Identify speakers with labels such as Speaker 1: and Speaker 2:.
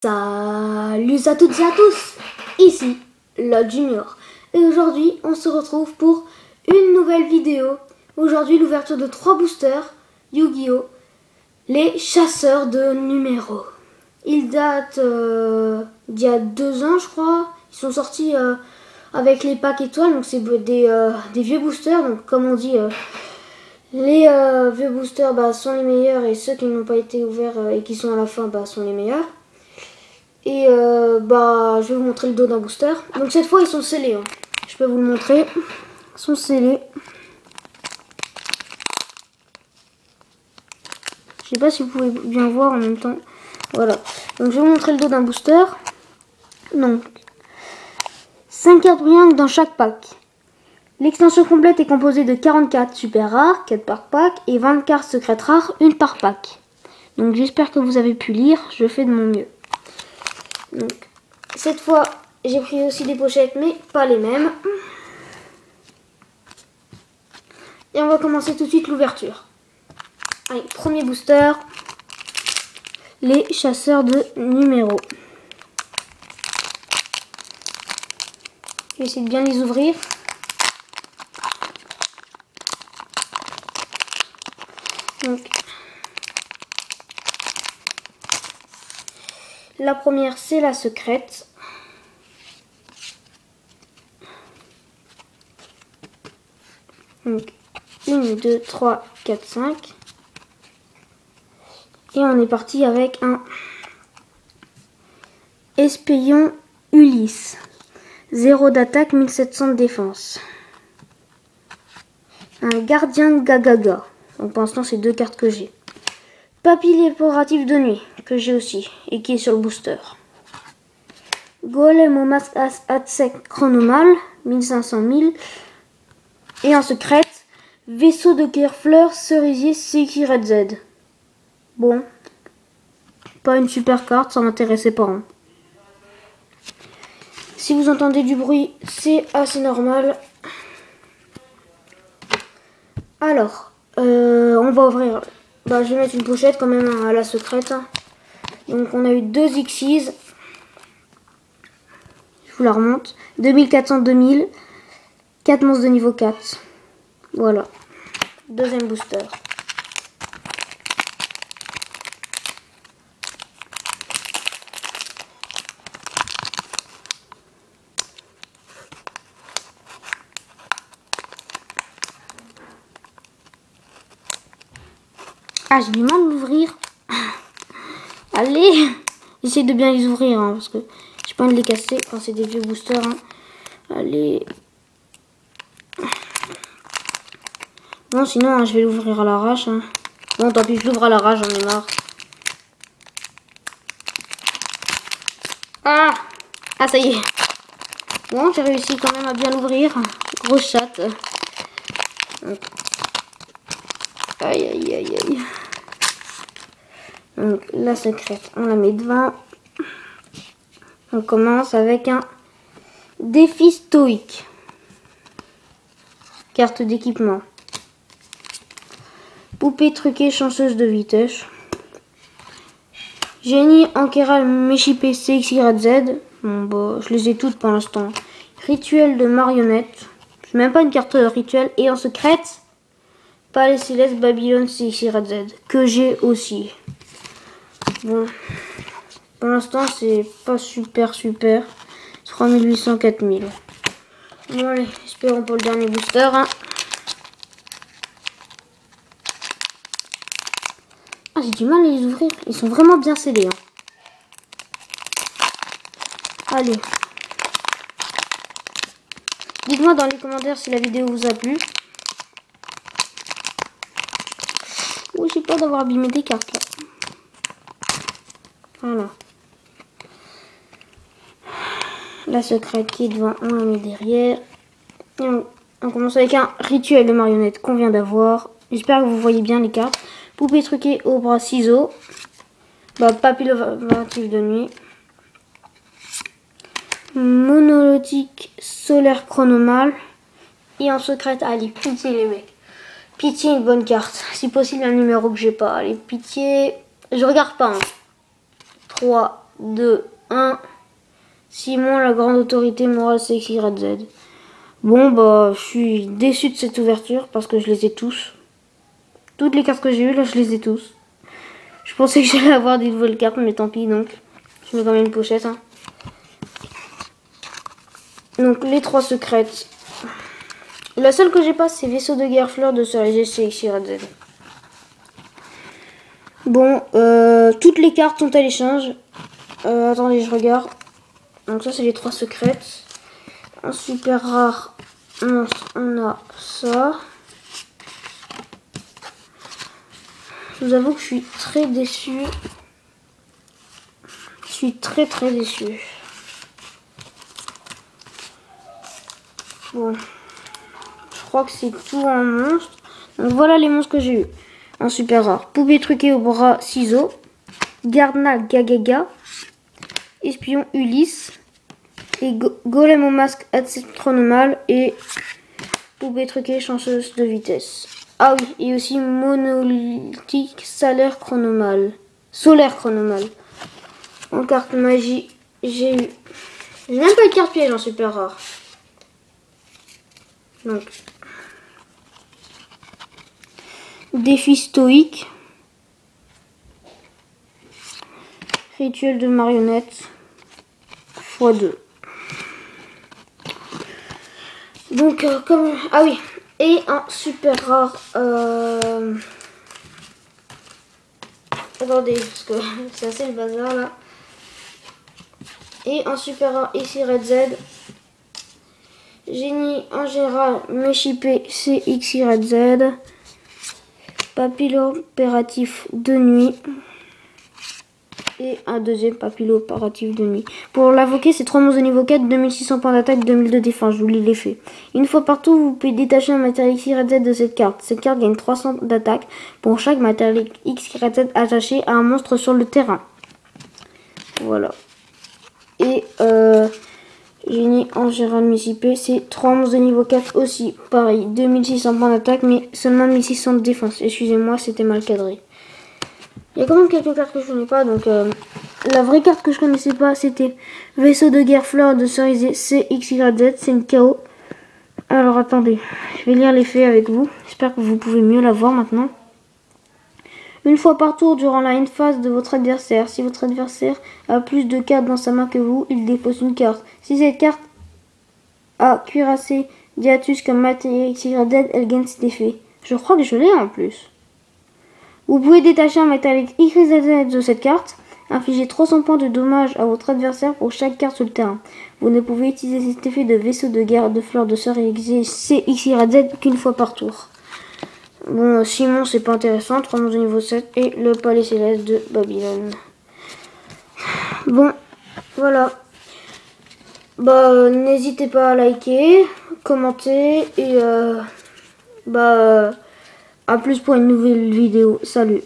Speaker 1: Salut à toutes et à tous, ici Lord Junior et aujourd'hui on se retrouve pour une nouvelle vidéo. Aujourd'hui l'ouverture de 3 boosters Yu-Gi-Oh! Les chasseurs de numéros. Ils datent d'il y a 2 ans je crois. Ils sont sortis avec les packs étoiles, donc c'est des vieux boosters. Donc comme on dit, les vieux boosters sont les meilleurs et ceux qui n'ont pas été ouverts et qui sont à la fin sont les meilleurs. Et je vais vous montrer le dos d'un booster. Donc cette fois ils sont scellés, hein. Je peux vous le montrer. Ils sont scellés. Je sais pas si vous pouvez bien voir en même temps. Voilà. Donc je vais vous montrer le dos d'un booster. Donc 5 cartes brillantes dans chaque pack. L'extension complète est composée de 40 cartes super rares, 4 par pack, et 20 cartes secrètes rares, 1 par pack. Donc j'espère que vous avez pu lire, je fais de mon mieux. Donc, cette fois, j'ai pris aussi des pochettes, mais pas les mêmes. Et on va commencer tout de suite l'ouverture. Allez, premier booster. Les chasseurs de numéros. Je vais essayer de bien les ouvrir. Donc, la première, c'est la secrète. Donc, 1, 2, 3, 4, 5. Et on est parti avec un espion Ulysse. 0 d'attaque, 1700 de défense. Un gardien Gagaga. Donc pour l'instant, c'est 2 cartes que j'ai. Papy décoratif de nuit, que j'ai aussi, et qui est sur le booster. Golem au masque Atsec chronomal, 1500 000. Et en secrète, vaisseau de cœur-fleur cerisier Seki Red Z. Bon, pas une super carte, ça m'intéressait pas. Hein. Si vous entendez du bruit, c'est assez normal. Alors, on va ouvrir. Je vais mettre une pochette quand même à la secrète. Donc on a eu 2 Xyz. Je vous la remonte. 2400, 2000. 4 monstres de niveau 4. Voilà. Deuxième booster. Ah, j'ai du mal de l'ouvrir. Allez, j'essaie de bien les ouvrir, hein, parce que j'ai pas envie de les casser quand c'est des vieux boosters. Hein. Allez. Bon, sinon, hein, je vais l'ouvrir à l'arrache. Hein. Bon, tant pis, je l'ouvre à l'arrache, j'en ai marre. Ah, ça y est. Bon, j'ai réussi quand même à bien l'ouvrir. Grosse chatte. Donc. Aïe, aïe, aïe, aïe. Donc, la secrète, on la met devant. On commence avec un défi stoïque. Carte d'équipement. Poupée truquée chanceuse de vitesse. Génie Enkeral Méchipé CXYZ. Bon, je les ai toutes pour l'instant. Rituel de marionnette. C'est même pas une carte rituel. Et en secrète, Palais Céleste Babylone CXYZ. Que j'ai aussi. Bon. Pour l'instant, c'est pas super. 3800, 4000. Bon, allez, espérons pour le dernier booster. Hein. Ah, j'ai du mal à les ouvrir. Ils sont vraiment bien scellés. Hein. Allez. Dites-moi dans les commentaires si la vidéo vous a plu. Oui, j'ai peur d'avoir abîmé des cartes là. Voilà. La secrète qui est devant, on la met derrière. Et on commence avec un rituel de marionnette qu'on vient d'avoir. J'espère que vous voyez bien les cartes. Poupée truquée au bras ciseaux. Papillovatif de nuit. Monolithique solaire chronomal. Et en secrète, allez, pitié les mecs. Pitié, une bonne carte. Si possible, un numéro que j'ai pas. Allez, pitié. Je regarde pas. Hein. 3, 2, 1. Simon, la grande autorité morale, c'est XYZ. Bon, bah, je suis déçu de cette ouverture parce que je les ai tous. Toutes les cartes que j'ai eues, là, je les ai tous. Je pensais que j'allais avoir des nouvelles cartes, mais tant pis, donc. Je mets quand même une pochette, hein. Donc, les 3 secrètes. La seule que j'ai pas, c'est Vaisseau de guerre fleur de cerisier, c'est XYZ. Bon, toutes les cartes sont à l'échange. Attendez, je regarde. Donc ça, c'est les 3 secrètes. En super rare monstre, on a ça. Je vous avoue que je suis très déçu. Je suis très déçu. Bon, je crois que c'est tout en monstre. Donc voilà les monstres que j'ai eu. En super rare. Poupée truquée au bras, ciseaux. Gardna Gagaga. Espion Ulysse. Et golem au masque astronomal. Et poupée truquée chanceuse de vitesse. Ah oui, et aussi monolithique solaire chronomal. En carte magie, j'ai eu. J'ai même pas de carte piège en super rare. Donc. Défi stoïque. Rituel de marionnette. x2. Donc, comme. Ah oui. Et un super rare. Attendez, parce que c'est assez le bazar là. Et un super rare ici Red Z. Génie en général, Méchipé CXYZ. Papillon opératif de nuit. Et un deuxième papillon opératif de nuit. Pour l'invoquer, c'est 3 monstres de niveau 4, 2600 points d'attaque, 2000 de défense. Je vous lis l'effet. Une fois partout, vous pouvez détacher un matériel XYZ de cette carte. Cette carte gagne 300 d'attaque pour chaque matériel XYZ attaché à un monstre sur le terrain. Voilà. Et Génie en général Missipé, c'est 3 monstres de niveau 4 aussi. Pareil, 2600 points d'attaque, mais seulement 1600 de défense. Excusez-moi, c'était mal cadré. Il y a quand même quelques cartes que je connais pas, donc la vraie carte que je connaissais pas, c'était Vaisseau de guerre fleur de cerisier CXYZ, c'est une KO. Alors attendez, je vais lire l'effet avec vous, j'espère que vous pouvez mieux la voir maintenant. Une fois par tour durant la end phase de votre adversaire, si votre adversaire a plus de cartes dans sa main que vous, il dépose une carte. Si cette carte a cuirassé Diatus comme matériel XYZ, elle gagne cet effet. Je crois que je l'ai en plus. Vous pouvez détacher un matériel XYZ de cette carte, infliger 300 points de dommages à votre adversaire pour chaque carte sur le terrain. Vous ne pouvez utiliser cet effet de vaisseau de guerre de fleurs de sœur CXYZ qu'une fois par tour. Bon, Simon, c'est pas intéressant, 3 monstres de niveau 7 et le palais céleste de Babylone. Bon, voilà. Bah, n'hésitez pas à liker, commenter et à plus pour une nouvelle vidéo. Salut.